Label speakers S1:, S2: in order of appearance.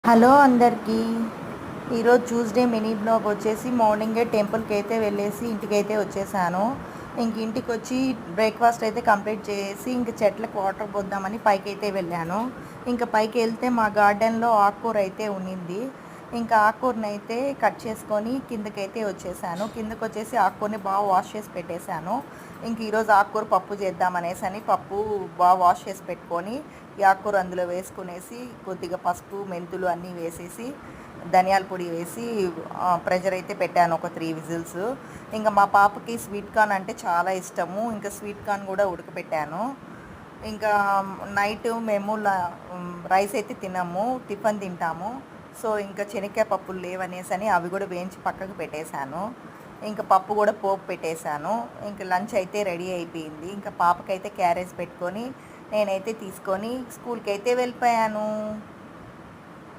S1: Hello అందరికీ. ఈరోజు Tuesday mini blog వచ్చేసి మార్నింగే టెంపుల్కి అయితే వెళ్ళేసి ఇంటికైతే వచ్చేసాను. ఇంటికి వచ్చి బ్రేక్ఫాస్ట్ అయితే కంప్లీట్ చేసి చెట్లకు వాటర్ పోద్దామని పైకి అయితే వెళ్ళాను. పైకి వెళ్తే మా గార్డెన్లో ఆకుకూర అయితే ఉన్నింది. ఆకుకూరని అయితే కట్ చేసుకొని కిందకైతే వచ్చేసాను. కిందకు వచ్చేసి ఆకుకూరని బాగా వాష్ చేసి పెట్టేశాను. ఈరోజు ఆకుకూర పప్పు చేద్దామనేసి అని పప్పు బాగా వాష్ చేసి పెట్టుకొని ఈ ఆకుకూర అందులో వేసుకునేసి కొద్దిగా పసుపు మెంతులు అన్నీ వేసేసి ధనియాల పొడి వేసి ప్రెషర్ అయితే పెట్టాను ఒక 3 విజిల్స్. మా పాపకి స్వీట్ కార్న్ అంటే చాలా ఇష్టము. స్వీట్ కార్న్ కూడా ఉడకపెట్టాను. నైట్ మేము రైస్ అయితే తినము, టిఫిన్ తింటాము. సో శనక్కాయ పప్పులు లేవనేసి అని అవి కూడా వేయించి పక్కకు పెట్టేశాను. పప్పు కూడా పోపు పెట్టేశాను. లంచ్ అయితే రెడీ అయిపోయింది. పాపకైతే క్యారేజ్ పెట్టుకొని నేనైతే తీసుకొని స్కూల్కి అయితే వెళ్ళిపోయాను.